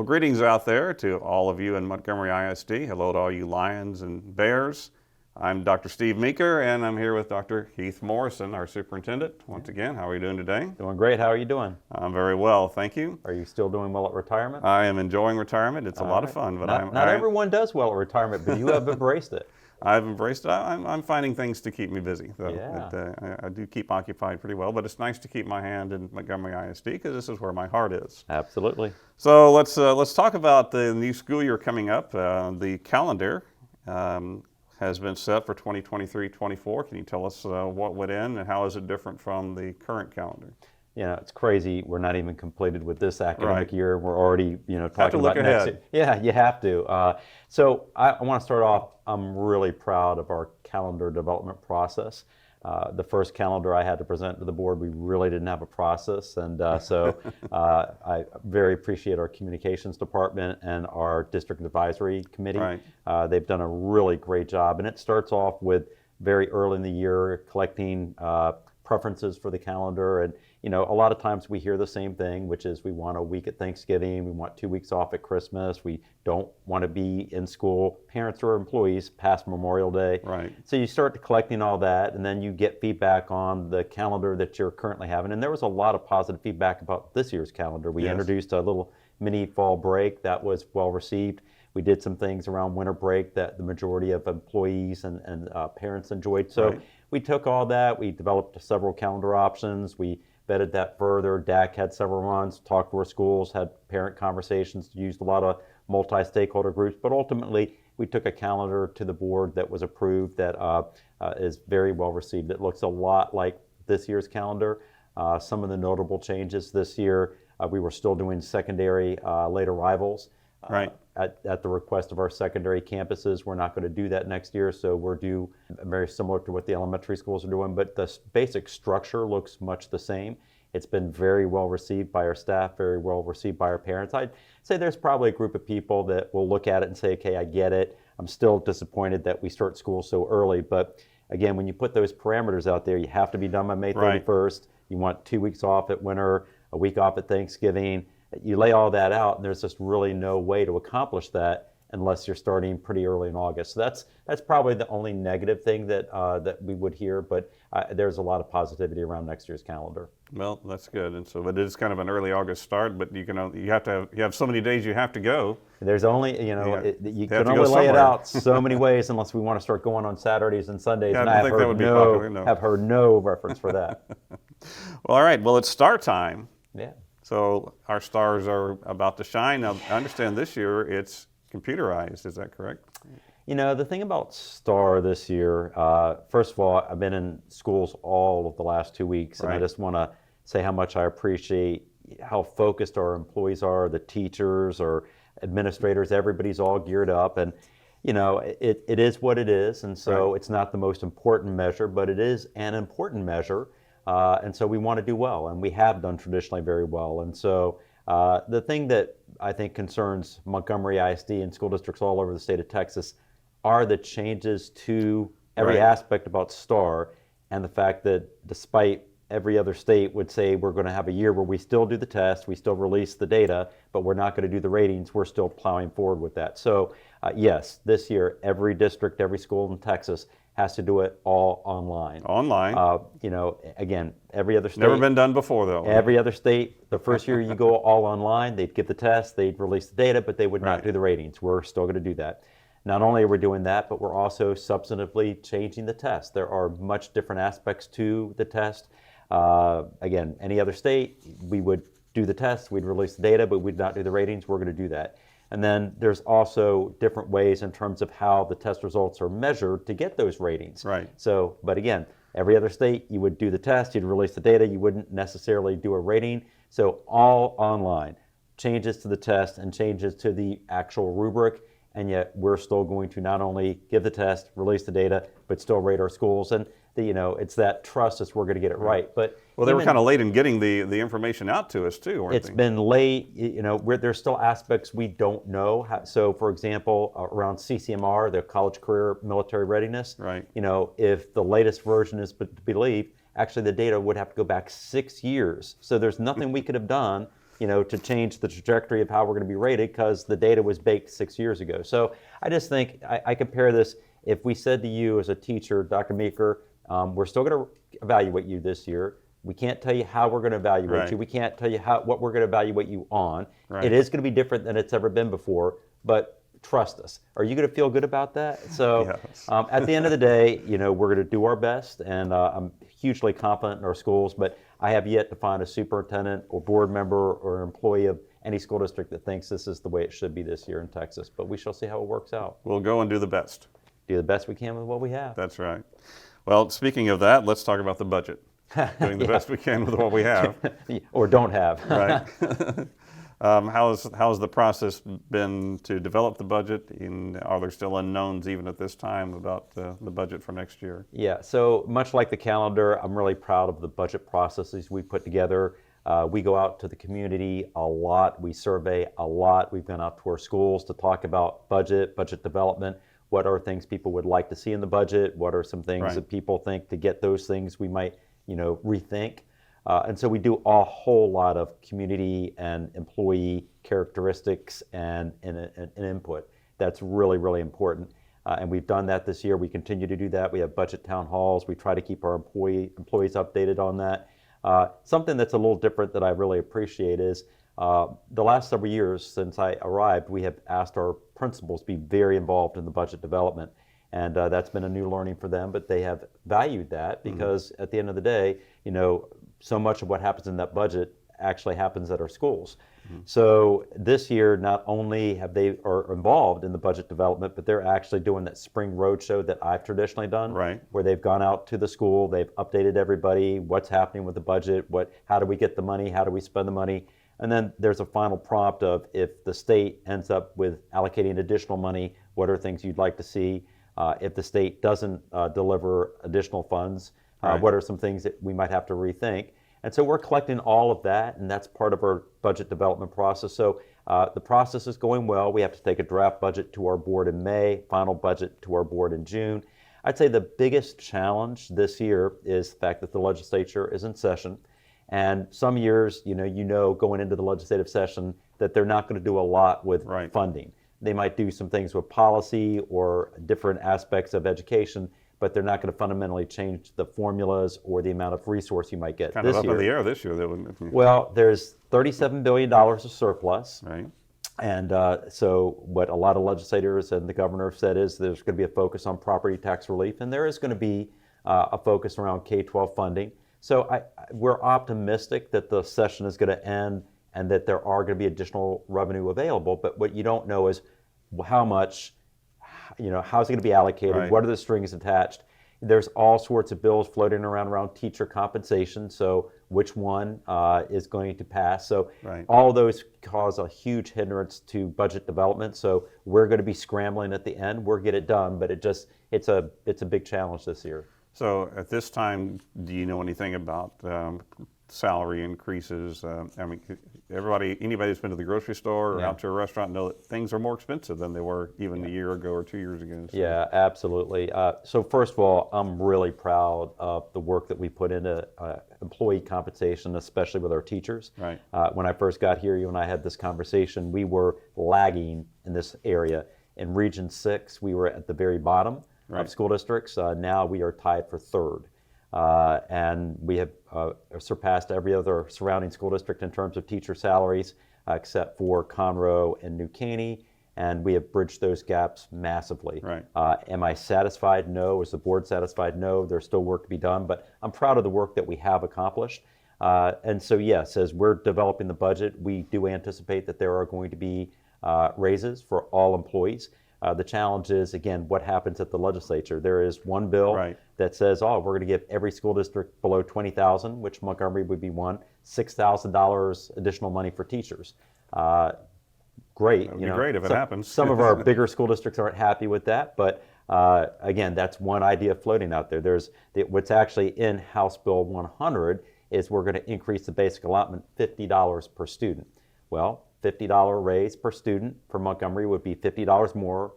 greetings out there to all of you in Montgomery ISD. Hello to all you Lions and Bears. I'm Dr. Steve Meeker, and I'm here with Dr. Heath Morrison, our superintendent. Once again, how are you doing today? Doing great. How are you doing? I'm very well, thank you. Are you still doing well at retirement? I am enjoying retirement. It's a lot of fun. But not everyone does well at retirement, but you have embraced it. I've embraced it. I'm finding things to keep me busy. So Yeah. I do keep occupied pretty well, but it's nice to keep my hand in Montgomery ISD because this is where my heart is. Absolutely. So let's talk about the new school year coming up. The calendar has been set for 2023-24. Can you tell us what went in and how is it different from the current calendar? You know, it's crazy. We're not even completed with this academic year. We're already, talking look about ahead. next year. Yeah, you have to. So I want to start off, I'm really proud of our calendar development process. The first calendar I had to present to the board, we really didn't have a process. And so I very appreciate our communications department and our district advisory committee. Right. They've done a really great job. And it starts off with very early in the year collecting preferences for the calendar. And, a lot of times we hear the same thing, which is we want a week at Thanksgiving, we want 2 weeks off at Christmas, we don't want to be in school, parents or employees, past Memorial Day. Right. So you start collecting all that, and then you get feedback on the calendar that you're currently having. And there was a lot of positive feedback about this year's calendar. We introduced a little mini fall break that was well received. We did some things around winter break that the majority of employees and parents enjoyed. So we took all that, we developed several calendar options, we vetted that further. DAC had several runs, talked to our schools, had parent conversations, used a lot of multi-stakeholder groups, but ultimately we took a calendar to the board that was approved that is very well received. It looks a lot like this year's calendar. Some of the notable changes this year, we were still doing secondary late arrivals. Right. At the request of our secondary campuses. We're not going to do that next year, so we're due very similar to what the elementary schools are doing, but the basic structure looks much the same. It's been very well received by our staff, very well received by our parents. I'd say there's probably a group of people that will look at it and say, okay, I get it. I'm still disappointed that we start school so early, but again, when you put those parameters out there, you have to be done by May 31st. You want 2 weeks off at winter, a week off at Thanksgiving. You lay all that out, and there's just really no way to accomplish that unless you're starting pretty early in August. So that's probably the only negative thing that we would hear, but there's a lot of positivity around next year's calendar. Well, that's good. And so it is kind of an early August start, but you have so many days you have to go. There's only, you can only lay it out so many ways unless we want to start going on Saturdays and Sundays. Yeah, and I think that would be popular. No. Have heard no reference for that. Well, all right. Well, it's start time. Yeah. So our stars are about to shine. Now, I understand this year it's computerized. Is that correct? The thing about STAR this year, first of all, I've been in schools all of the last 2 weeks, and I just want to say how much I appreciate how focused our employees are, the teachers or administrators, everybody's all geared up. And, it is what it is, and so it's not the most important measure, but it is an important measure. And so we want to do well, and we have done traditionally very well. And so the thing that I think concerns Montgomery ISD and school districts all over the state of Texas are the changes to every aspect about STAR, and the fact that despite every other state would say we're going to have a year where we still do the test, we still release the data, but we're not going to do the ratings, we're still plowing forward with that. So yes, this year every district, every school in Texas has to do it all online. Online. Again, every other state. Never been done before, though. Every other state, the first year you go all online, they'd give the test, they'd release the data, but they would not do the ratings. We're still going to do that. Not only are we doing that, but we're also substantively changing the test. There are much different aspects to the test. Again, any other state, we would do the test, we'd release the data, but we'd not do the ratings. We're going to do that. And then there's also different ways in terms of how the test results are measured to get those ratings. Right. So, but again, every other state, you would do the test, you'd release the data, you wouldn't necessarily do a rating. So all online, changes to the test and changes to the actual rubric, and yet we're still going to not only give the test, release the data, but still rate our schools. And it's that trust as we're going to get it right. But well, they were kind of late in getting the information out to us too, weren't they? It's been late. There's still aspects we don't know. So, for example, around CCMR, the College Career Military Readiness. Right. If the latest version is to believe, actually the data would have to go back 6 years. So there's nothing we could have done to change the trajectory of how we're going to be rated because the data was baked 6 years ago. So I just think I compare this. If we said to you as a teacher, Dr. Meeker, we're still going to evaluate you this year. We can't tell you how we're going to evaluate you. We can't tell you what we're going to evaluate you on. It is going to be different than it's ever been before, but trust us. Are you going to feel good about that? So Yes. at the end of the day, we're going to do our best, and I'm hugely confident in our schools, but I have yet to find a superintendent or board member or employee of any school district that thinks this is the way it should be this year in Texas, but we shall see how it works out. We'll go and do the best. Do the best we can with what we have. That's right. Well, speaking of that, let's talk about the budget. Doing the best we can with what we have. Or don't have. Right. How's the process been to develop the budget? And are there still unknowns even at this time about the budget for next year? Yeah, so much like the calendar, I'm really proud of the budget processes we put together. We go out to the community a lot. We survey a lot. We've gone out to our schools to talk about budget development. What are things people would like to see in the budget? What are some things that people think to get those things we might rethink? And so we do a whole lot of community and employee characteristics and input. That's really, really important. And we've done that this year. We continue to do that. We have budget town halls. We try to keep our employees updated on that. Something that's a little different that I really appreciate is the last several years since I arrived, we have asked our principals to be very involved in the budget development. And that's been a new learning for them, but they have valued that because at the end of the day, so much of what happens in that budget actually happens at our schools. So this year, not only are involved in the budget development, but they're actually doing that spring roadshow that I've traditionally done, where they've gone out to the school, they've updated everybody, what's happening with the budget, how do we get the money, how do we spend the money, and then there's a final prompt of if the state ends up with allocating additional money, what are things you'd like to see? If the state doesn't deliver additional funds, what are some things that we might have to rethink? And so we're collecting all of that, and that's part of our budget development process. So the process is going well. We have to take a draft budget to our board in May, final budget to our board in June. I'd say the biggest challenge this year is the fact that the legislature is in session. And some years, going into the legislative session that they're not going to do a lot with funding. They might do some things with policy or different aspects of education, but they're not going to fundamentally change the formulas or the amount of resource you might get kind this of up year. In the air this year. Well, there's $37 billion of surplus. Right. And so what a lot of legislators and the governor have said is there's going to be a focus on property tax relief, and there is going to be a focus around K-12 funding. So we're optimistic that the session is going to end and that there are going to be additional revenue available, but what you don't know is how much, how's it going to be allocated, what are the strings attached. There's all sorts of bills floating around teacher compensation, so which one is going to pass. So all of those cause a huge hindrance to budget development, so we're going to be scrambling at the end. We'll get it done, but it's a big challenge this year. So at this time, do you know anything about salary increases? Anybody who's been to the grocery store or out to a restaurant know that things are more expensive than they were even a year ago or 2 years ago. So. Yeah, absolutely. So first of all, I'm really proud of the work that we put into employee compensation, especially with our teachers. Right. When I first got here, you and I had this conversation, we were lagging in this area. In Region 6, we were at the very bottom of school districts. Now we are tied for third. And we have surpassed every other surrounding school district in terms of teacher salaries, except for Conroe and New Caney, and we have bridged those gaps massively. Right. Am I satisfied? No. Is the board satisfied? No. There's still work to be done, but I'm proud of the work that we have accomplished. And so yes, as we're developing the budget, we do anticipate that there are going to be raises for all employees. The challenge is, again, what happens at the legislature. There is one bill that says, we're going to give every school district below 20,000, which Montgomery would be one, $6,000 additional money for teachers. Great. That would be great if it happens. Some of our bigger school districts aren't happy with that, but again, that's one idea floating out there. What's actually in House Bill 100 is we're going to increase the basic allotment $50 per student. Well, $50 raise per student for Montgomery would be $50 more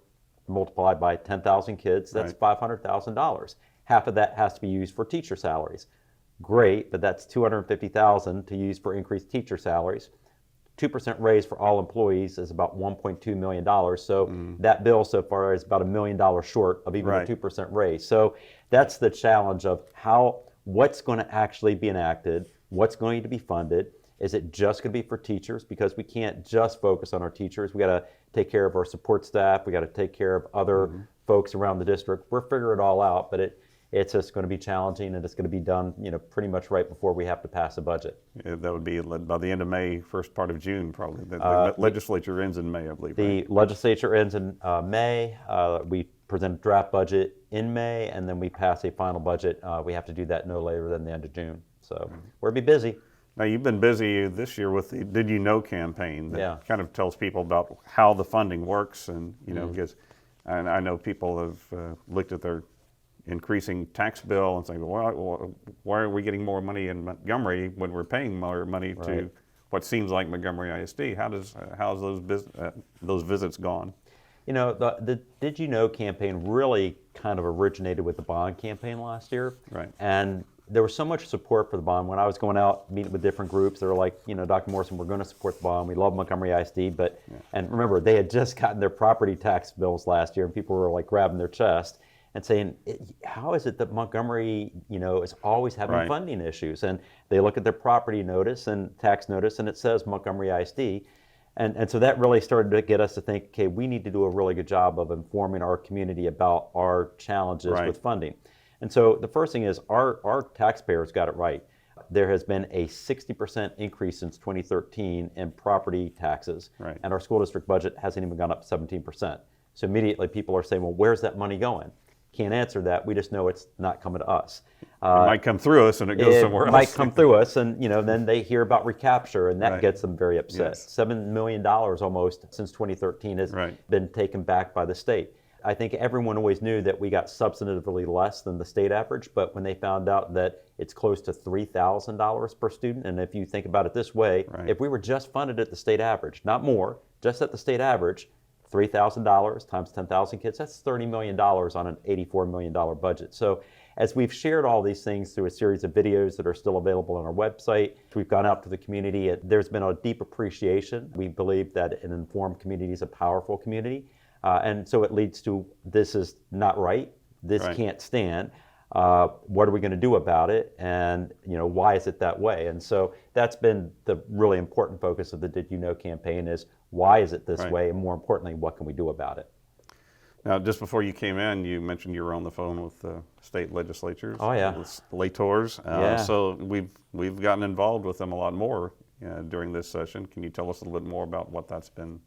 multiplied by 10,000 kids. That's $500,000. Half of that has to be used for teacher salaries. Great, but that's $250,000 to use for increased teacher salaries. 2% raise for all employees is about $1.2 million. So that bill so far is about $1 million short of even a 2% raise. So that's the challenge of what's going to actually be enacted, what's going to be funded. Is it just going to be for teachers? Because we can't just focus on our teachers. We got to take care of our support staff. We got to take care of other folks around the district. We're figuring it all out, but it's just going to be challenging, and it's going to be done, pretty much right before we have to pass a budget. Yeah, that would be by the end of May, first part of June, probably. The legislature ends in May, I believe. The legislature ends in May. We present a draft budget in May, and then we pass a final budget. We have to do that no later than the end of June. So we'll be busy. Now, you've been busy this year with the Did You Know campaign that kind of tells people about how the funding works, and because I know people have looked at their increasing tax bill and saying, well, why are we getting more money in Montgomery when we're paying more money to what seems like Montgomery ISD? How's those visits gone? The Did You Know campaign really kind of originated with the bond campaign last year. Right. And there was so much support for the bond. When I was going out meeting with different groups, they were like, Dr. Morrison, we're going to support the bond. We love Montgomery ISD, and remember, they had just gotten their property tax bills last year, and people were like grabbing their chest and saying, how is it that Montgomery, is always having funding issues? And they look at their property notice and tax notice, and it says Montgomery ISD. And so that really started to get us to think, okay, we need to do a really good job of informing our community about our challenges with funding. And so the first thing is our taxpayers got it right. There has been a 60% increase since 2013 in property taxes, and our school district budget hasn't even gone up 17%. So immediately people are saying, well, where's that money going? Can't answer that. We just know it's not coming to us. It might come through us and it goes somewhere else. It might come through us, and then they hear about recapture, and that gets them very upset. $7 million almost since 2013 has been taken back by the state. I think everyone always knew that we got substantively less than the state average, but when they found out that it's close to $3,000 per student, and if you think about it this way, if we were just funded at the state average, not more, just at the state average, $3,000 times 10,000 kids, that's $30 million on an $84 million budget. So as we've shared all these things through a series of videos that are still available on our website, we've gone out to the community, there's been a deep appreciation. We believe that an informed community is a powerful community. And so it leads to, this is not right, this can't stand, what are we going to do about it, and why is it that way? And so that's been the really important focus of the Did You Know campaign, is why is it this way, and more importantly, what can we do about it? Now, just before you came in, you mentioned you were on the phone with state legislatures, legislators. So we've gotten involved with them a lot more during this session. Can you tell us a little bit more about what that's been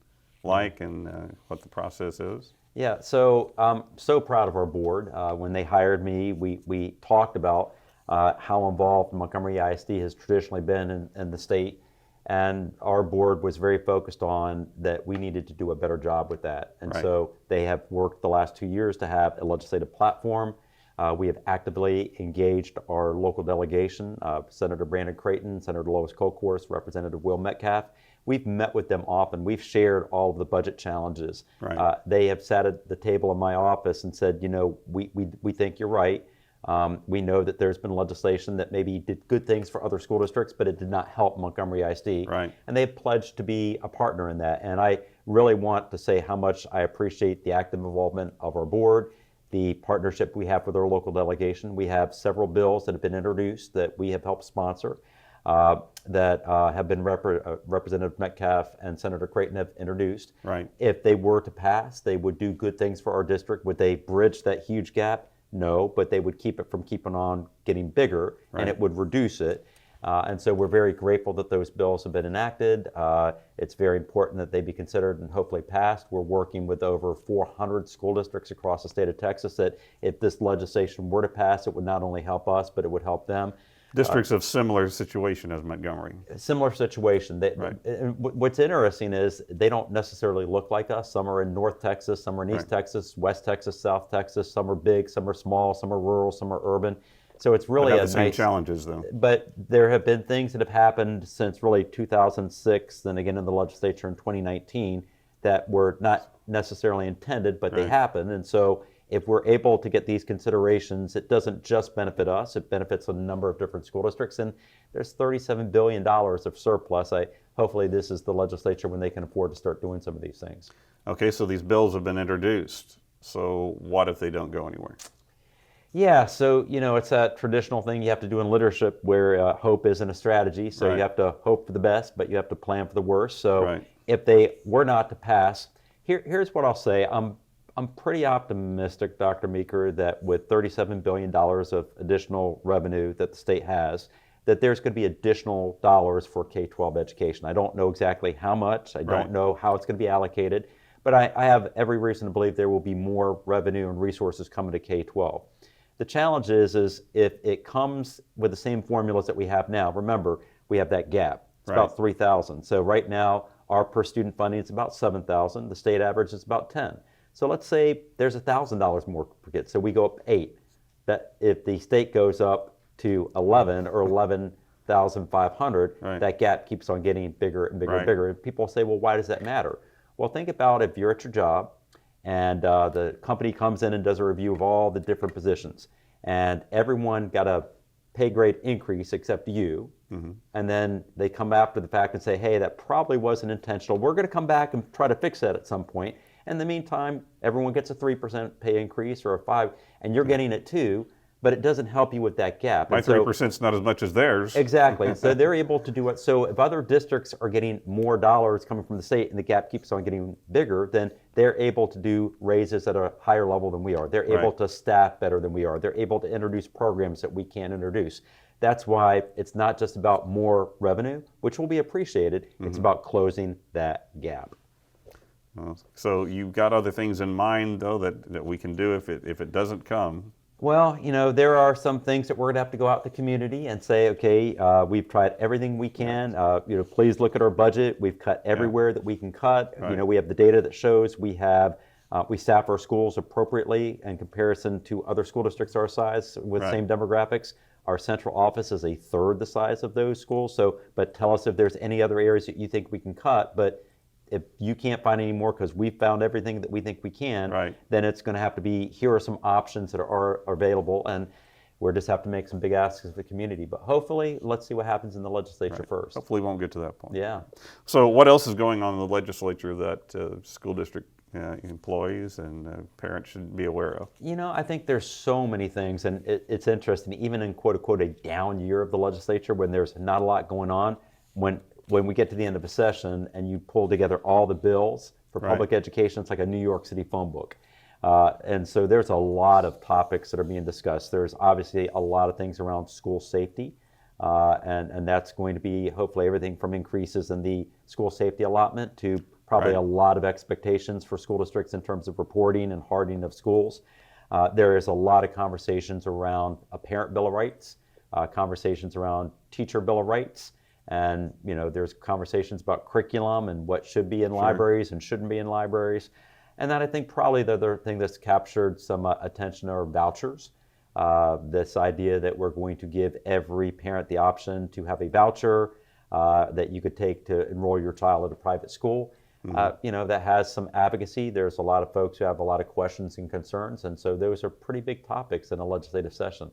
like and what the process is? Yeah, so I'm so proud of our board. When they hired me, we talked about how involved Montgomery ISD has traditionally been in the state, and our board was very focused on that we needed to do a better job with that. And so they have worked the last 2 years to have a legislative platform. We have actively engaged our local delegation, Senator Brandon Creighton, Senator Lois Kolkhorst, Representative Will Metcalf. We've met with them often. We've shared all of the budget challenges. They have sat at the table in my office and said, we think you're right. We know that there's been legislation that maybe did good things for other school districts, but it did not help Montgomery ISD. And they've pledged to be a partner in that. And I really want to say how much I appreciate the active involvement of our board, the partnership we have with our local delegation. We have several bills that have been introduced that we have helped sponsor. That have been Representative Metcalf and Senator Creighton have introduced. If they were to pass, they would do good things for our district. Would they bridge that huge gap? No, but they would keep it from keeping on getting bigger, and it would reduce it. And so we're very grateful that those bills have been enacted. It's very important that they be considered and hopefully passed. We're working with over 400 school districts across the state of Texas that if this legislation were to pass, it would not only help us, but it would help them. Districts of similar situation as Montgomery. Similar situation. What's interesting is they don't necessarily look like us. Some are in North Texas, some are in East Texas, West Texas, South Texas. Some are big, some are small, some are rural, some are urban. So it's really a nice, same challenges though. But there have been things that have happened since really 2006, and again in the legislature in 2019, that were not necessarily intended, but they happened. And so if we're able to get these considerations, it doesn't just benefit us, it benefits a number of different school districts. And there's $37 billion of surplus. I hopefully this is the legislature when they can afford to start doing some of these things. Okay, so these bills have been introduced. So what if they don't go anywhere? Yeah, so it's that traditional thing you have to do in leadership where hope isn't a strategy. So Right. you have to hope for the best, but you have to plan for the worst. So Right. if they were not to pass, here's what I'll say. I'm pretty optimistic, Dr. Meeker, that with $37 billion of additional revenue that the state has, that there's going to be additional dollars for K-12 education. I don't know exactly how much. I Right. don't know how it's going to be allocated, but I have every reason to believe there will be more revenue and resources coming to K-12. The challenge is if it comes with the same formulas that we have now. Remember, we have that gap. It's Right. about 3,000. So right now, our per student funding is about 7,000. The state average is about 10. So let's say there's $1,000 more per kid. So we go up 8. That if the state goes up to 11 or 11,500, Right. that gap keeps on getting bigger and bigger Right. and bigger. And people say, well, why does that matter? Well, think about if you're at your job and the company comes in and does a review of all the different positions, and everyone got a pay grade increase except you, and then they come after the fact and say, hey, that probably wasn't intentional. We're going to come back and try to fix that at some point. In the meantime, everyone gets a 3% pay increase or a 5%, and you're getting it too, but it doesn't help you with that gap. My And so- 3% is not as much as theirs. Exactly. So they're able to do it. So if other districts are getting more dollars coming from the state and the gap keeps on getting bigger, then they're able to do raises at a higher level than we are. They're able Right. to staff better than we are. They're able to introduce programs that we can't introduce. That's why it's not just about more revenue, which will be appreciated. It's about closing that gap. So you've got other things in mind, though, that we can do if it doesn't come. Well, there are some things that we're going to have to go out to the community and say, okay, we've tried everything we can. Please look at our budget. We've cut everywhere that we can cut. Right. We have the data that shows we staff our schools appropriately in comparison to other school districts our size with Right. same demographics. Our central office is a third the size of those schools. So, but tell us if there's any other areas that you think we can cut. But if you can't find any more because we've found everything that we think we can, Right. then it's going to have to be, here are some options that are available, and we'll just have to make some big asks of the community. But hopefully, let's see what happens in the legislature first. Hopefully we won't get to that point. Yeah. So what else is going on in the legislature that school district employees and parents should be aware of? I think there's so many things, and it's interesting, even in quote unquote a down year of the legislature when there's not a lot going on, when we get to the end of a session and you pull together all the bills for Right. public education, it's like a New York City phone book. And so there's a lot of topics that are being discussed. There's obviously a lot of things around school safety, and that's going to be hopefully everything from increases in the school safety allotment to probably Right. a lot of expectations for school districts in terms of reporting and hardening of schools. There is a lot of conversations around a parent bill of rights, conversations around teacher bill of rights, and there's conversations about curriculum and what should be in libraries and shouldn't be in libraries. And then I think probably the other thing that's captured some attention are vouchers. This idea that we're going to give every parent the option to have a voucher that you could take to enroll your child at a private school. That has some advocacy. There's a lot of folks who have a lot of questions and concerns, and so those are pretty big topics in a legislative session.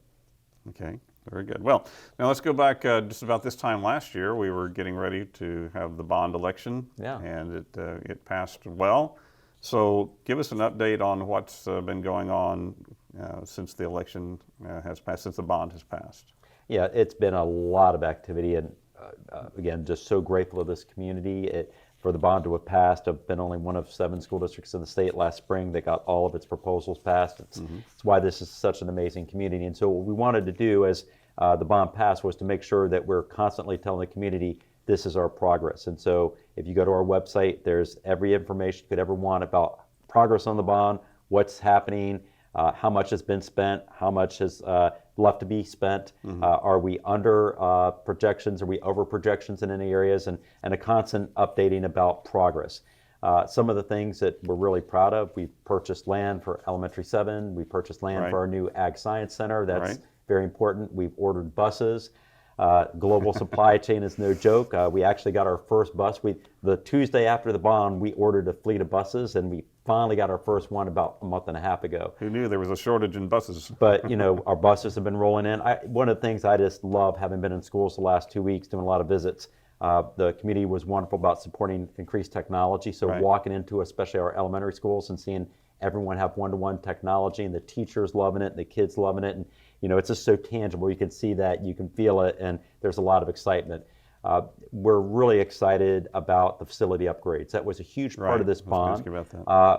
Okay, very good. Well, now let's go back just about this time last year. We were getting ready to have the bond election, and it passed well. So give us an update on what's been going on since the election has passed, since the bond has passed. Yeah, it's been a lot of activity, and again, just so grateful to this community. For the bond to have passed, I've been only one of 7 school districts in the state last spring that got all of its proposals passed. It's why this is such an amazing community. And so what we wanted to do as the bond passed was to make sure that we're constantly telling the community this is our progress. And so if you go to our website, there's every information you could ever want about progress on the bond, what's happening, how much has been spent, how much is left to be spent, are we under projections, are we over projections in any areas, and a constant updating about progress. Some of the things that we're really proud of, we've purchased land for Elementary 7, we purchased land for our new Ag Science Center, that's very important. We've ordered buses. Global supply chain is no joke. We actually got our first bus. The Tuesday after the bond, we ordered a fleet of buses, and we finally got our first one about a month and a half ago. Who knew there was a shortage in buses? But our buses have been rolling in. One of the things I just love, having been in schools the last 2 weeks, doing a lot of visits, The community was wonderful about supporting increased technology. So walking into especially our elementary schools and seeing everyone have one-to-one technology, and the teachers loving it, and the kids loving it, and it's just so tangible. You can see that, you can feel it, and there's a lot of excitement. We're really excited about the facility upgrades. That was a huge part of this bond,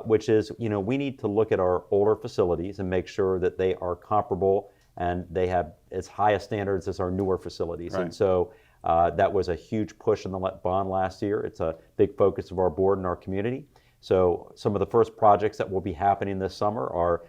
which is, we need to look at our older facilities and make sure that they are comparable and they have as high a standards as our newer facilities. And so that was a huge push in the bond last year. It's a big focus of our board and our community. So some of the first projects that will be happening this summer are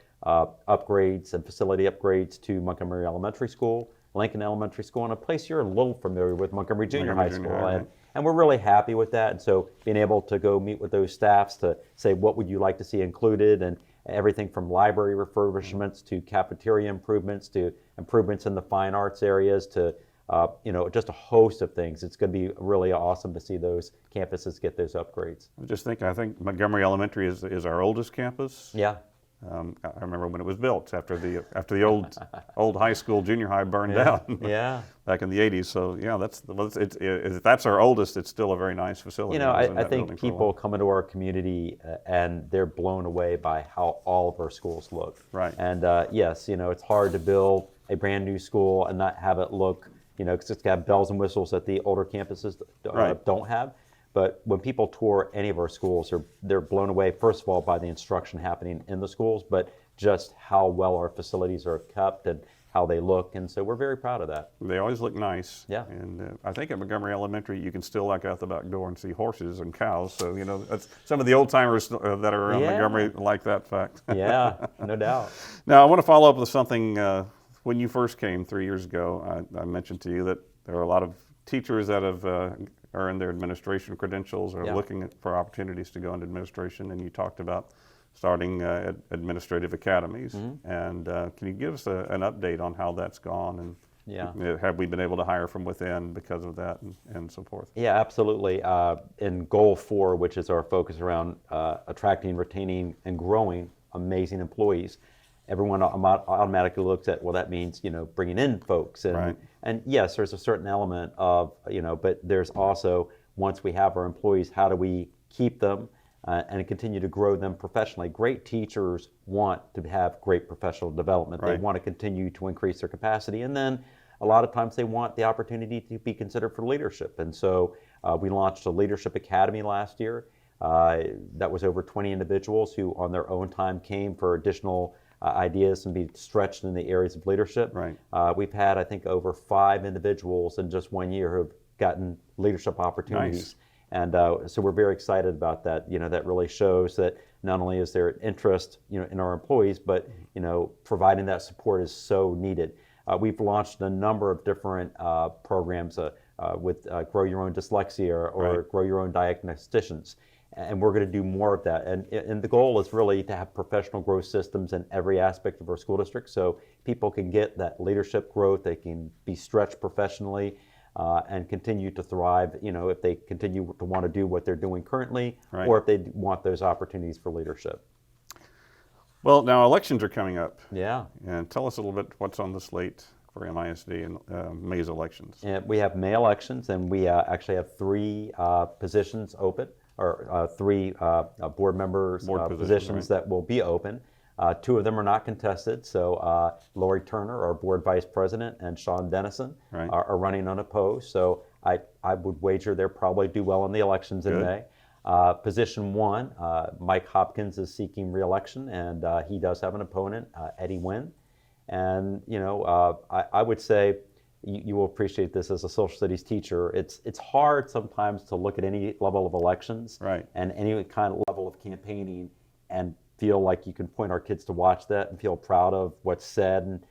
upgrades and facility upgrades to Montgomery Elementary School, Lincoln Elementary School, and a place you're a little familiar with, Montgomery Junior High School. And we're really happy with that. And so being able to go meet with those staffs to say, what would you like to see included, and everything from library refurbishments to cafeteria improvements to improvements in the fine arts areas to just a host of things. It's going to be really awesome to see those campuses get those upgrades. I was just thinking, I think Montgomery Elementary is our oldest campus. Yeah. I remember when it was built after the old high school, junior high burned down. Back in the 80s. So yeah, if that's our oldest, it's still a very nice facility. I think people come into our community and they're blown away by how all of our schools look. Right. And yes, it's hard to build a brand new school and not have it look, because it's got bells and whistles that the older campuses don't have. But when people tour any of our schools, they're blown away, first of all, by the instruction happening in the schools, but just how well our facilities are kept and how they look. And so we're very proud of that. They always look nice. Yeah. And I think at Montgomery Elementary, you can still look out the back door and see horses and cows. So, that's, some of the old timers that are around Montgomery like that fact. Yeah, no doubt. Now, I want to follow up with something. When you first came 3 years ago, I mentioned to you that there are a lot of teachers that have earned their administration credentials or looking for opportunities to go into administration, and you talked about starting administrative academies. And can you give us an update on how that's gone, and have we been able to hire from within because of that, and so forth? Yeah, absolutely. In Goal 4, which is our focus around attracting, retaining, and growing amazing employees, everyone automatically looks at, well, that means, bringing in folks. And yes, there's a certain element of, but there's also, once we have our employees, how do we keep them and continue to grow them professionally? Great teachers want to have great professional development. They want to continue to increase their capacity. And then a lot of times they want the opportunity to be considered for leadership. And so we launched a leadership academy last year. That was over 20 individuals who on their own time came for additional ideas and be stretched in the areas of leadership. We've had, I think, over 5 individuals in just 1 year who have gotten leadership opportunities. And so we're very excited about that. That really shows that not only is there interest, in our employees, but, providing that support is so needed. We've launched a number of different programs with Grow Your Own Dyslexia or Grow Your Own Diagnosticians. And we're going to do more of that. And the goal is really to have professional growth systems in every aspect of our school district so people can get that leadership growth, they can be stretched professionally, and continue to thrive, if they continue to want to do what they're doing currently, or if they want those opportunities for leadership. Well, now elections are coming up. Yeah. And tell us a little bit what's on the slate for MISD and May's elections. And we have May elections, and we actually have 3 positions open, or 3 board members positions that will be open. 2 of them are not contested. So Lori Turner, our board vice president, and Sean Dennison are running unopposed. So I would wager they'll probably do well in the elections in May. Position 1, Mike Hopkins is seeking re-election, and he does have an opponent, Eddie Wynn. And I would say, you will appreciate this as a social studies teacher. It's hard sometimes to look at any level of elections and any kind of level of campaigning and feel like you can point our kids to watch that and feel proud of what's said and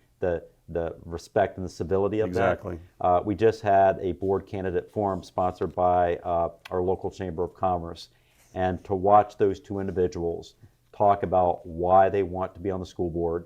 the respect and the civility of that. We just had a board candidate forum sponsored by our local Chamber of Commerce, and to watch those 2 individuals talk about why they want to be on the school board,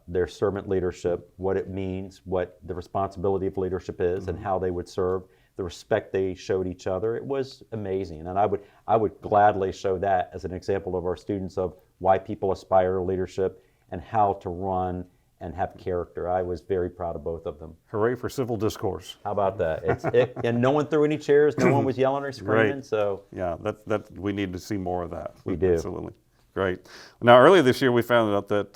their servant leadership, what it means, what the responsibility of leadership is, and how they would serve, the respect they showed each other. It was amazing, and I would gladly show that as an example of our students of why people aspire to leadership and how to run and have character. I was very proud of both of them. Hooray for civil discourse. How about that? And no one threw any chairs, no one was yelling or screaming. Right. So yeah, that we need to see more of that. We do. Absolutely. Great. Now, earlier this year, we found out that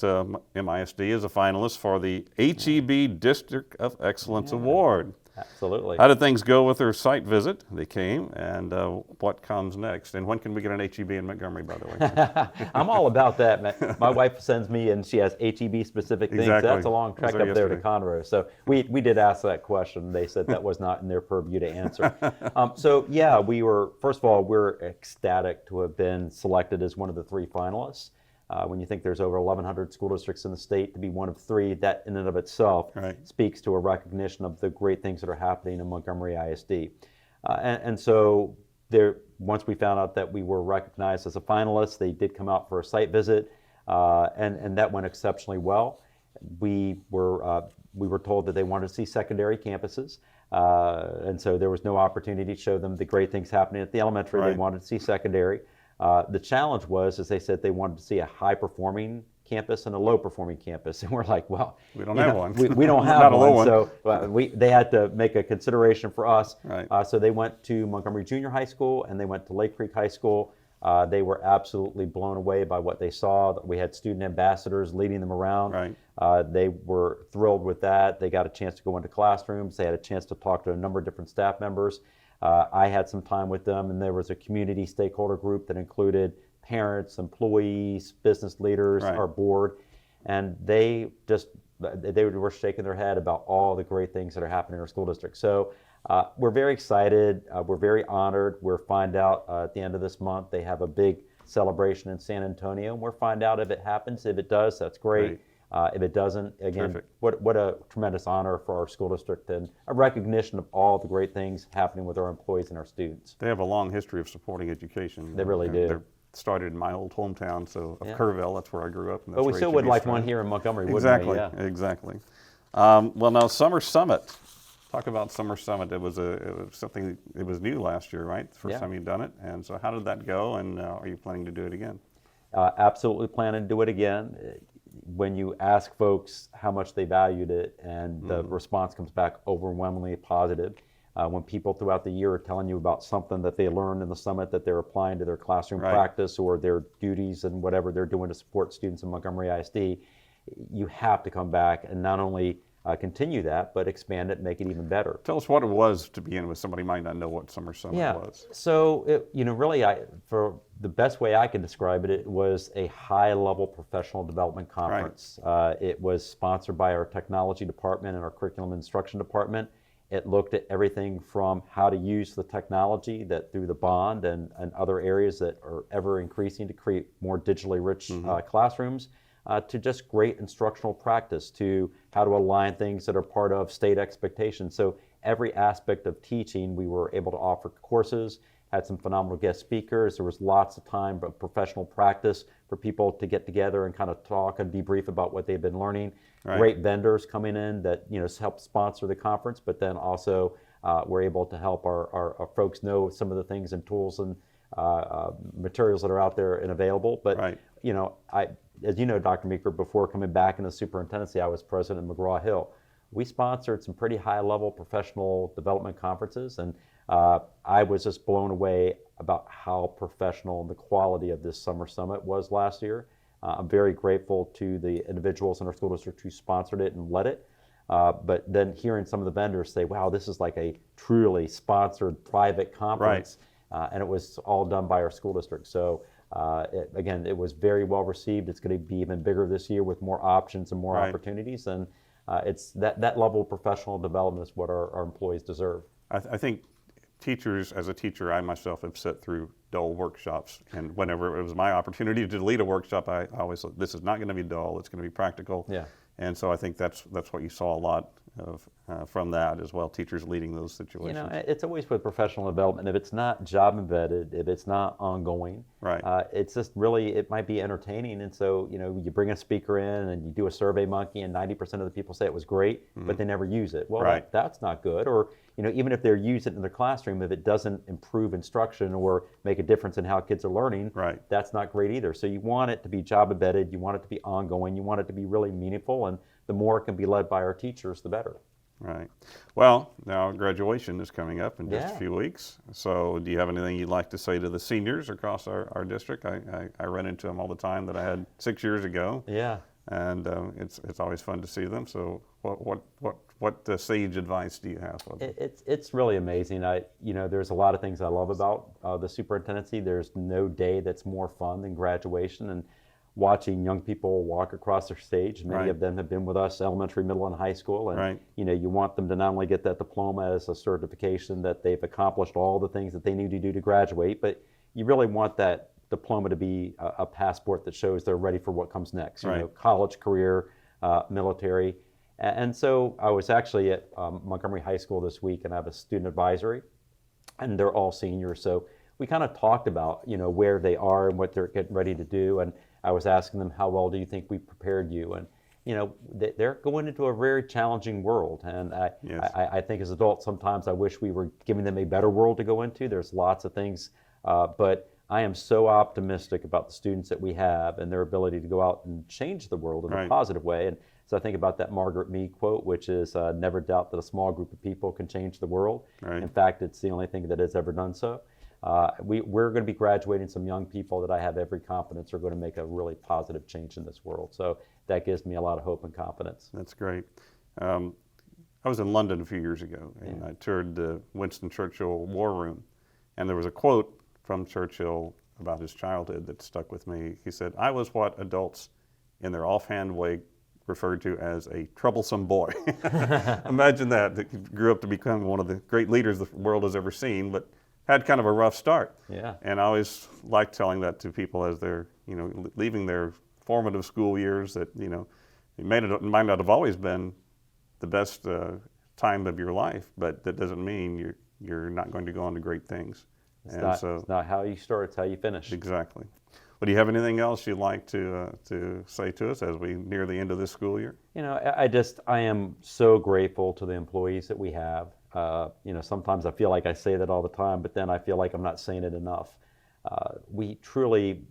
MISD is a finalist for the HEB District of Excellence Award. Absolutely. How did things go with their site visit? They came, and what comes next? And when can we get an HEB in Montgomery, by the way? I'm all about that, man. My wife sends me, and she has HEB specific things. Exactly. That's a long trek up there to Conroe. So we did ask that question. They said that was not in their purview to answer. So yeah, first of all, we're ecstatic to have been selected as one of the 3 finalists. When you think there's over 1,100 school districts in the state, to be one of 3, that in and of itself speaks to a recognition of the great things that are happening in Montgomery ISD. And so once we found out that we were recognized as a finalist, they did come out for a site visit, and that went exceptionally well. We were told that they wanted to see secondary campuses, and so there was no opportunity to show them the great things happening at the elementary. They wanted to see secondary. The challenge was, as they said, they wanted to see a high-performing campus and a low-performing campus, and we're like, well, we don't have one. We don't have one, so they had to make a consideration for us. So they went to Montgomery Junior High School and they went to Lake Creek High School. They were absolutely blown away by what they saw. We had student ambassadors leading them around. They were thrilled with that. They got a chance to go into classrooms. They had a chance to talk to a number of different staff members. I had some time with them, and there was a community stakeholder group that included parents, employees, business leaders, our board, and they were shaking their head about all the great things that are happening in our school district. So we're very excited. We're very honored. We'll find out at the end of this month. They have a big celebration in San Antonio, and we'll find out if it happens. If it does, that's great. If it doesn't, again, what a tremendous honor for our school district and a recognition of all the great things happening with our employees and our students. They have a long history of supporting education. They really do. They're started in my old hometown, of Kerrville. That's where I grew up. And but we still would like one here in Montgomery, wouldn't we? Yeah. Exactly. Well, now Summer Summit. Talk about Summer Summit. It was something. It was new last year, right? The first time you've done it. And so, how did that go? And are you planning to do it again? Absolutely planning to do it again. When you ask folks how much they valued it, and the response comes back overwhelmingly positive. When people throughout the year are telling you about something that they learned in the summit that they're applying to their classroom practice or their duties and whatever they're doing to support students in Montgomery ISD, you have to come back and not only continue that, but expand it and make it even better. Tell us what it was to begin with. Somebody might not know what Summer Summit was. So, really, for the best way I can describe it, it was a high-level professional development conference. It was sponsored by our technology department and our curriculum instruction department. It looked at everything from how to use the technology that through the bond and other areas that are ever increasing to create more digitally rich classrooms, to just great instructional practice, to how to align things that are part of state expectations. So every aspect of teaching, we were able to offer courses, had some phenomenal guest speakers. There was lots of time of professional practice for people to get together and kind of talk and debrief about what they've been learning. Great vendors coming in that help sponsor the conference, but then also we're able to help our folks know some of the things and tools and materials that are out there and available. But as you know, Dr. Meeker, before coming back into superintendency, I was president of McGraw-Hill. We sponsored some pretty high-level professional development conferences, and I was just blown away about how professional and the quality of this Summer Summit was last year. I'm very grateful to the individuals in our school district who sponsored it and led it. But then hearing some of the vendors say, wow, this is like a truly sponsored private conference, and it was all done by our school district. So again, it was very well received. It's going to be even bigger this year with more options and more opportunities. And it's that level of professional development is what our employees deserve. I think teachers, as a teacher, I myself have sat through dull workshops, and whenever it was my opportunity to lead a workshop, I always thought, this is not going to be dull, it's going to be practical. And so I think that's what you saw a lot of from that as well, teachers leading those situations. It's always with professional development, if it's not job embedded, if it's not ongoing, it's just really, it might be entertaining. And so, you bring a speaker in and you do a Survey Monkey and 90% of the people say it was great, but they never use it. Well, that's not good. Or, even if they're using it in their classroom, if it doesn't improve instruction or make a difference in how kids are learning, that's not great either. So you want it to be job embedded, you want it to be ongoing, you want it to be really meaningful. And the more it can be led by our teachers, the better. Right. Well, now graduation is coming up in just a Yeah. few weeks. So do you have anything you'd like to say to the seniors across our district? I run into them all the time that I had 6 years ago. Yeah. And it's always fun to see them. So what sage advice do you have for them? It's really amazing. There's a lot of things I love about the superintendency. There's no day that's more fun than graduation, and watching young people walk across their stage. Many Right. of them have been with us elementary, middle, and high school, and Right. you want them to not only get that diploma as a certification that they've accomplished all the things that they need to do to graduate, but you really want that diploma to be a passport that shows they're ready for what comes next. Right. College, career, military. And so I was actually at Montgomery High School this week, and I have a student advisory, and they're all seniors. So we kind of talked about, where they are and what they're getting ready to do. And I was asking them, how well do you think we prepared you? And, they're going into a very challenging world. And Yes. I think as adults, sometimes I wish we were giving them a better world to go into. There's lots of things, but I am so optimistic about the students that we have and their ability to go out and change the world in Right. a positive way. And so I think about that Margaret Mead quote, which is, never doubt that a small group of people can change the world. Right. In fact, it's the only thing that has ever done so. We're going to be graduating some young people that I have every confidence are going to make a really positive change in this world. So that gives me a lot of hope and confidence. That's great. I was in London a few years ago, and I toured the Winston Churchill War Room, and there was a quote from Churchill about his childhood that stuck with me. He said, "I was what adults in their offhand way referred to as a troublesome boy." Imagine that he grew up to become one of the great leaders the world has ever seen, but had kind of a rough start. Yeah. And I always like telling that to people as they're, leaving their formative school years, that, it might not have always been the best time of your life, but that doesn't mean you're not going to go on to great things. It's not how you start, it's how you finish. Exactly. Well, do you have anything else you'd like to say to us as we near the end of this school year? I am so grateful to the employees that we have. Sometimes I feel like I say that all the time, but then I feel like I'm not saying it enough. We truly,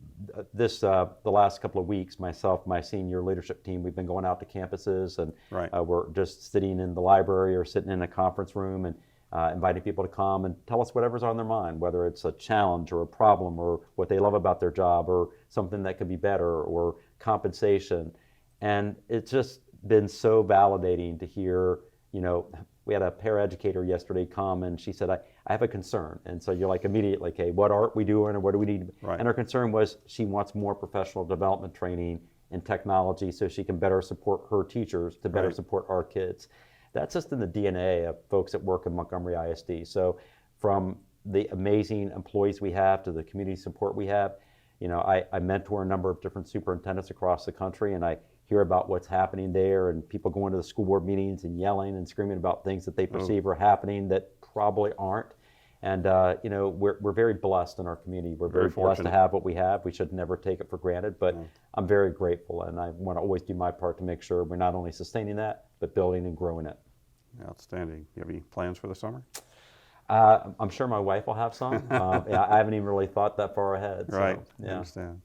the last couple of weeks, myself, my senior leadership team, we've been going out to campuses, and Right. We're just sitting in the library or sitting in a conference room and inviting people to come and tell us whatever's on their mind, whether it's a challenge or a problem or what they love about their job or something that could be better or compensation. And it's just been so validating to hear, we had a paraeducator yesterday come, and she said, I have a concern. And so you're like immediately, okay, what aren't we doing, or what do we need? Right. And her concern was she wants more professional development training in technology so she can better support her teachers to better Right. support our kids. That's just in the DNA of folks that work in Montgomery ISD. So from the amazing employees we have to the community support we have, I mentor a number of different superintendents across the country, and I hear about what's happening there, and people going to the school board meetings and yelling and screaming about things that they perceive are happening that probably aren't. And we're very blessed in our community. We're very blessed to fortunate. have what we have. We should never take it for granted, but I'm very grateful, and I want to always do my part to make sure we're not only sustaining that, but building and growing it. Outstanding. You have any plans for the summer? I'm sure my wife will have some. I haven't even really thought that far ahead. So, Right. I yeah. understand.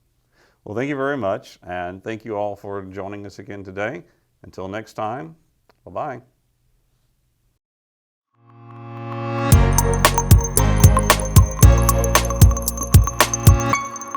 Well, thank you very much, and thank you all for joining us again today. Until next time, bye-bye.